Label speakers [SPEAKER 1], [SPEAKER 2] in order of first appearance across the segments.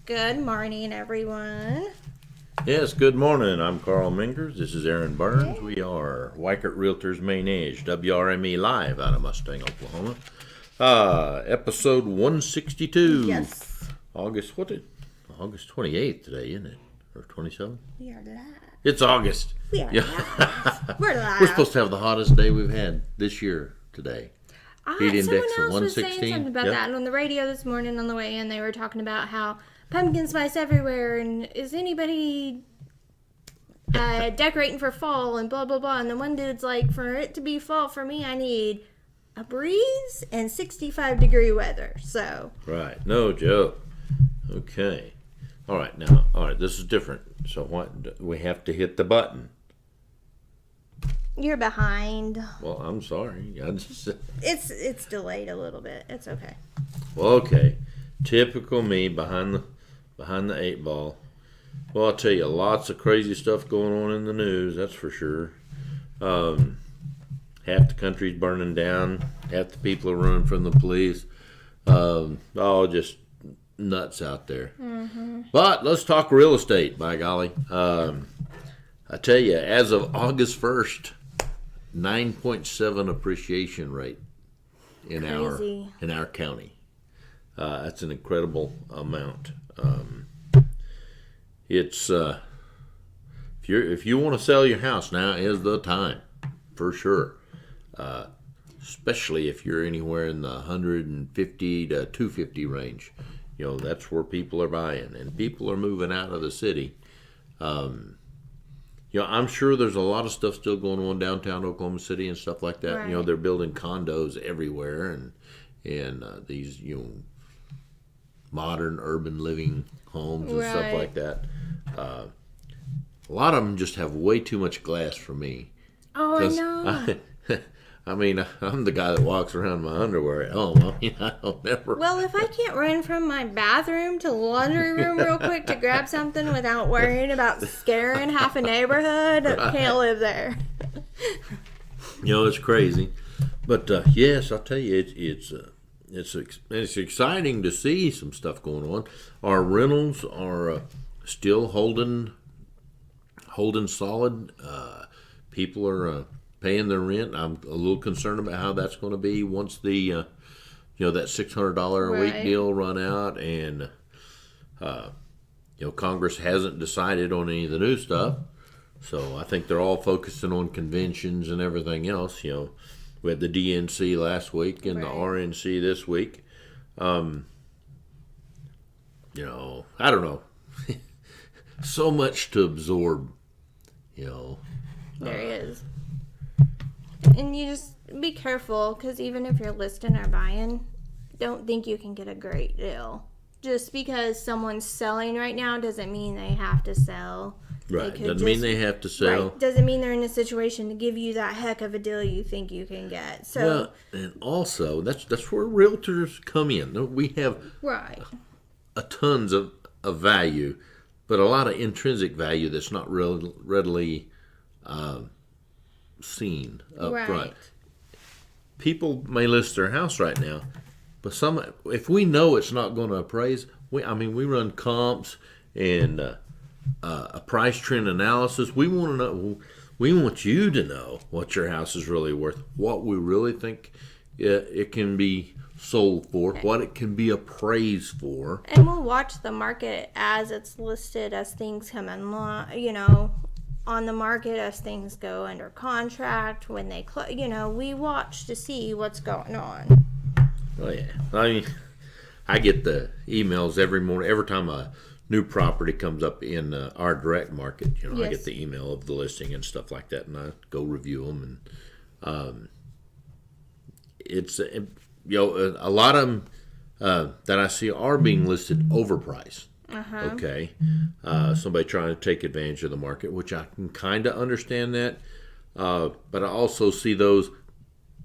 [SPEAKER 1] Good morning, everyone.
[SPEAKER 2] Yes, good morning. I'm Carl Mingers. This is Aaron Burns. We are Weichert Realtors Main Edge, WRME Live out of Mustang, Oklahoma. Episode 162.
[SPEAKER 1] Yes.
[SPEAKER 2] August 28th today, isn't it? Or 27th?
[SPEAKER 1] We are live.
[SPEAKER 2] It's August.
[SPEAKER 1] We are live. We're live.
[SPEAKER 2] We're supposed to have the hottest day we've had this year today. Heat index
[SPEAKER 1] someone
[SPEAKER 2] of
[SPEAKER 1] else was
[SPEAKER 2] 116.
[SPEAKER 1] saying something about that on the radio this morning on the way in. They were talking about how pumpkin spice everywhere, and is anybody decorating for fall and blah, blah, blah. And the one dude's like, for it to be fall for me, I need a breeze and 65-degree weather. So
[SPEAKER 2] Right. No joke. Okay. All right. This is different. So what? We have to hit the button.
[SPEAKER 1] you're behind.
[SPEAKER 2] Well, I'm sorry.
[SPEAKER 1] It's delayed a little bit. It's okay.
[SPEAKER 2] Well, okay. Typical me behind the eight ball. Well, I'll tell you, lots of crazy stuff going on in the news, that's for sure. Half the country's burning down. Half the people are running from the police. Just nuts out there. Mm-hmm. But let's talk real estate, by golly. I tell you, as of August 1st, 9.7 appreciation rate in our county. That's an incredible amount. It's if you want to sell your house, now is the time, for sure. Especially if you're anywhere in the 150 to 250 range. You know, that's where people are buying, and people are moving out of the city. I'm sure there's a lot of stuff still going on downtown Oklahoma City and stuff like that.
[SPEAKER 1] Right.
[SPEAKER 2] They're building condos everywhere, and these modern urban living homes and stuff like that. A lot of them just have way too much glass for me.
[SPEAKER 1] Oh, I know.
[SPEAKER 2] I'm the guy that walks around in my underwear at home. I don't never.
[SPEAKER 1] Well, if I can't run from my bathroom to the laundry room real quick to grab something without worrying about scaring half a neighborhood, I can't live there.
[SPEAKER 2] It's crazy. But yes, I'll tell you, it's exciting to see some stuff going on. Our rentals are still holding solid. People are paying their rent. I'm a little concerned about how that's going to be once the that $600 a week deal run out, and Congress hasn't decided on any of the new stuff. So I think they're all focusing on conventions and everything else. We had the DNC last week and the RNC this week. I don't know. So much to absorb.
[SPEAKER 1] There is. And you just be careful, because even if you're listing or buying, don't think you can get a great deal. Just because someone's selling right now doesn't mean they have to sell.
[SPEAKER 2] Right. Doesn't mean they have to sell.
[SPEAKER 1] Right. Doesn't mean they're in a situation to give you that heck of a deal you think you can get. So.
[SPEAKER 2] Well, and also that's where realtors come in. We have a tons of value, but a lot of intrinsic value that's not readily seen up front. People may list their house right now, but if we know it's not going to appraise, we run comps and a price trend analysis. We want to know. We want you to know what your house is really worth, what we really think it can be sold for, what it can be appraised for.
[SPEAKER 1] And we'll watch the market as it's listed, as things come in, on the market, as things go under contract, when they we watch to see what's going on.
[SPEAKER 2] Oh yeah. I get the emails every morning, every time a new property comes up in our direct market. I get the email of the listing and stuff like that, and I go review them. And it's a lot of them that I see are being listed overpriced.
[SPEAKER 1] Uh-huh.
[SPEAKER 2] Okay, somebody trying to take advantage of the market, which I can kind of understand that, but I also see those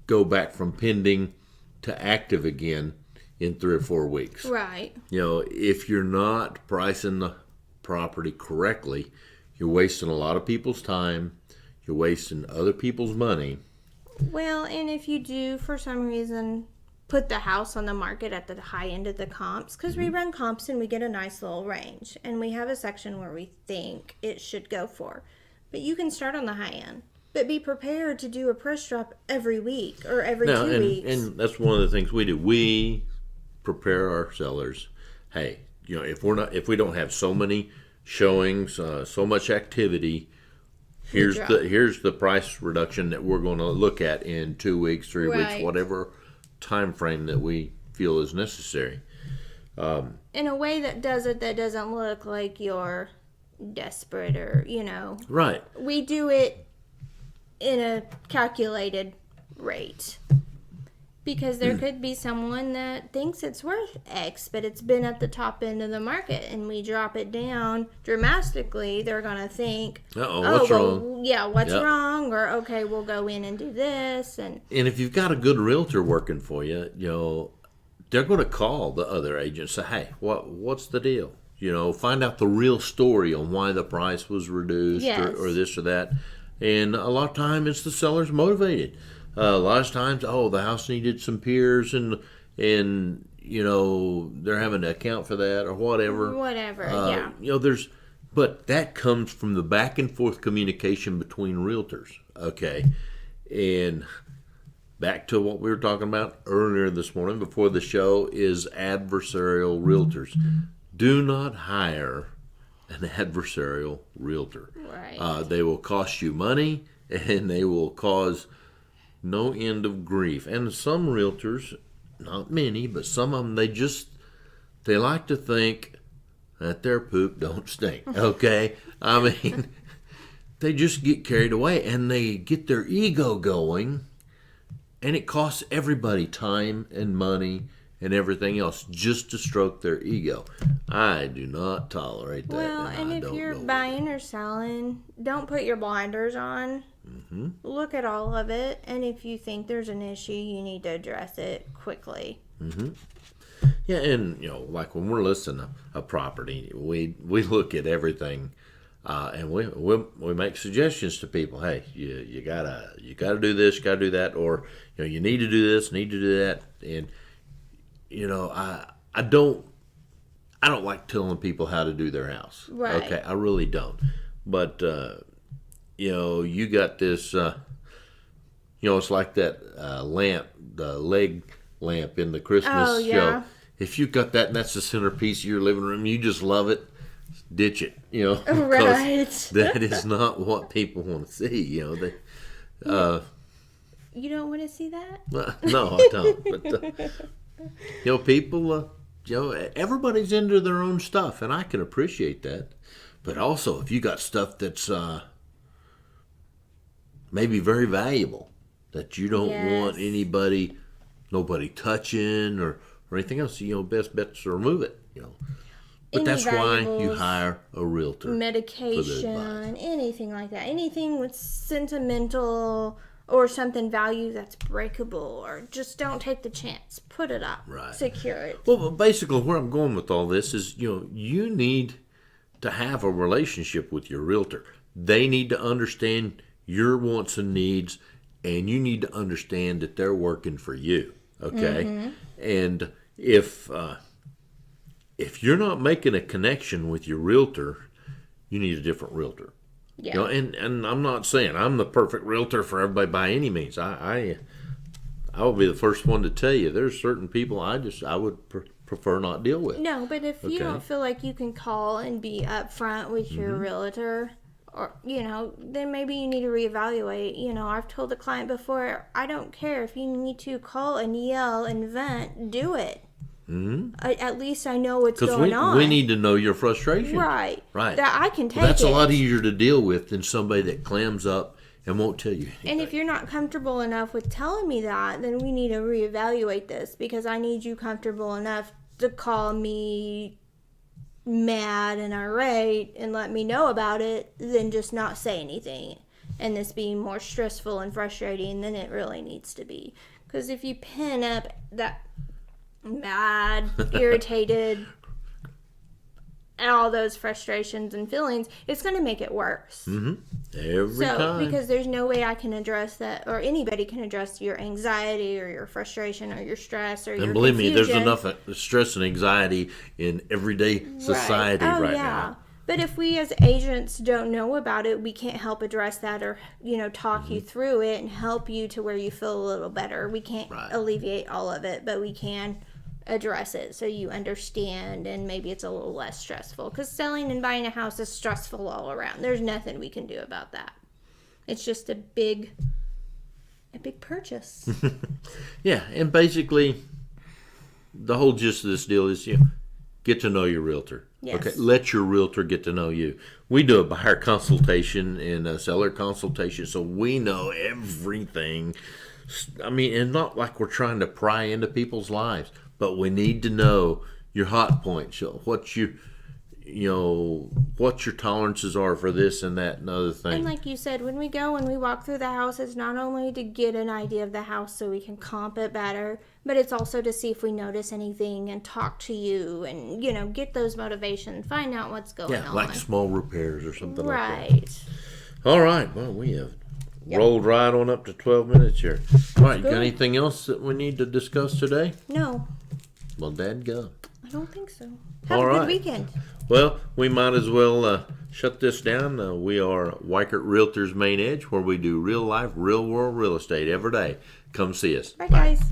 [SPEAKER 2] go back from pending to active again in 3 or 4 weeks.
[SPEAKER 1] Right.
[SPEAKER 2] If you're not pricing the property correctly, you're wasting a lot of people's time, you're wasting other people's money.
[SPEAKER 1] Well, and if you do, for some reason, put the house on the market at the high end of the comps, because we run comps and we get a nice little range, and we have a section where we think it should go for. But you can start on the high end, but be prepared to do a price drop every week or every 2 weeks.
[SPEAKER 2] And that's one of the things we do. We prepare our sellers. Hey, if we don't have so many showings, so much activity, here's the price reduction that we're going to look at in 2 weeks, 3 weeks, whatever time frame that we feel is necessary.
[SPEAKER 1] In a way that doesn't look like you're desperate or
[SPEAKER 2] Right.
[SPEAKER 1] We do it in a calculated rate, because there could be someone that thinks it's worth X, but it's been at the top end of the market, and we drop it down dramatically. They're gonna think,
[SPEAKER 2] what's wrong?
[SPEAKER 1] Yeah, what's wrong? Or okay, we'll go in and do this. And
[SPEAKER 2] if you've got a good realtor working for you, they're going to call the other agent and say, hey, what's the deal? Find out the real story on why the price was reduced or this or that. And a lot of time it's the seller's motivated. A lot of times, the house needed some piers and they're having to account for that or whatever. But that comes from the back and forth communication between realtors. Okay. And back to what we were talking about earlier this morning before the show is adversarial realtors. Do not hire an adversarial realtor.
[SPEAKER 1] Right.
[SPEAKER 2] They will cost you money, and they will cause no end of grief. And some realtors, not many, but some of them, they like to think that their poop don't stink. Okay? I mean, they just get carried away, and they get their ego going, and it costs everybody time and money and everything else just to stroke their ego. I do not tolerate that.
[SPEAKER 1] Well, and if you're buying or selling, don't put your blinders on.
[SPEAKER 2] Mm-hmm.
[SPEAKER 1] Look at all of it, and if you think there's an issue, you need to address it quickly.
[SPEAKER 2] Mm-hmm. Yeah, and like when we're listing a property, we look at everything, and we make suggestions to people. Hey, you gotta do this, you gotta do that, or you need to do this, need to do that, and I don't like telling people how to do their house.
[SPEAKER 1] Right.
[SPEAKER 2] Okay, I really don't. But you got this. It's like that lamp, the leg lamp in the Christmas show. If you got that and that's the centerpiece of your living room, you just love it. Ditch it.
[SPEAKER 1] Right.
[SPEAKER 2] That is not what people want to see. You
[SPEAKER 1] don't want to see that?
[SPEAKER 2] No, I don't. But people, everybody's into their own stuff, and I can appreciate that. But also, if you got stuff that's maybe very valuable that you don't want nobody touching or anything else, best bet to remove it. But that's why you hire a realtor.
[SPEAKER 1] Medication, anything like that. Anything with sentimental or something value that's breakable, or just don't take the chance. Put it up.
[SPEAKER 2] Right.
[SPEAKER 1] Secure it.
[SPEAKER 2] Well, basically where I'm going with all this is, you need to have a relationship with your realtor. They need to understand your wants and needs, and you need to understand that they're working for you. Okay?
[SPEAKER 1] Mm-hmm.
[SPEAKER 2] And if you're not making a connection with your realtor, you need a different realtor.
[SPEAKER 1] Yeah.
[SPEAKER 2] And I'm not saying I'm the perfect realtor for everybody by any means. I will be the first one to tell you there's certain people I would prefer not deal with.
[SPEAKER 1] No, but if you don't feel like you can call and be upfront with your realtor, or then maybe you need to reevaluate. I've told the client before, I don't care if you need to call and yell and vent, do it. Mm-hmm. At least I know what's going on.
[SPEAKER 2] We need to know your frustration.
[SPEAKER 1] Right.
[SPEAKER 2] Right.
[SPEAKER 1] That I can take
[SPEAKER 2] that's a lot easier to deal with than somebody that clams up and won't tell you anything.
[SPEAKER 1] And if you're not comfortable enough with telling me that, then we need to reevaluate this, because I need you comfortable enough to call me mad and irate and let me know about it than just not say anything and this being more stressful and frustrating than it really needs to be. Because if you pin up that mad, irritated all those frustrations and feelings, it's going to make it worse.
[SPEAKER 2] Every
[SPEAKER 1] So,
[SPEAKER 2] time.
[SPEAKER 1] because there's no way I can address that, or anybody can address your anxiety or your frustration or your stress or your
[SPEAKER 2] And believe me, there's
[SPEAKER 1] confusion.
[SPEAKER 2] enough stress and anxiety in everyday society
[SPEAKER 1] Oh,
[SPEAKER 2] right
[SPEAKER 1] yeah.
[SPEAKER 2] now.
[SPEAKER 1] But if we as agents don't know about it, we can't help address that or, talk you through it and help you to where you feel a little better. We can't
[SPEAKER 2] Right.
[SPEAKER 1] alleviate all of it, but we can address it so you understand and maybe it's a little less stressful. Because selling and buying a house is stressful all around. There's nothing we can do about that. It's just a big purchase.
[SPEAKER 2] Yeah, and basically, the whole gist of this deal is get to know your realtor.
[SPEAKER 1] Yes.
[SPEAKER 2] Okay, let your realtor get to know you. We do a buyer consultation and a seller consultation, so we know everything. I mean, and not like we're trying to pry into people's lives, but we need to know your hot points, what what your tolerances are for this and that and other thing.
[SPEAKER 1] And like you said, when we walk through the house, it's not only to get an idea of the house so we can comp it better, but it's also to see if we notice anything and talk to you and, get those motivations, find out what's going on.
[SPEAKER 2] Like small repairs or something like that.
[SPEAKER 1] Right.
[SPEAKER 2] All right. Well, we have rolled right on up to 12 minutes here. All right. Got anything else that we need to discuss today?
[SPEAKER 1] No,
[SPEAKER 2] Well, dadgum.
[SPEAKER 1] I don't think so. Have
[SPEAKER 2] All
[SPEAKER 1] a good
[SPEAKER 2] right.
[SPEAKER 1] weekend.
[SPEAKER 2] Well, we might as well shut this down. We are Weichert Realtors Main Edge, where we do real life, real world real estate every day. Come see us.
[SPEAKER 1] Bye, guys.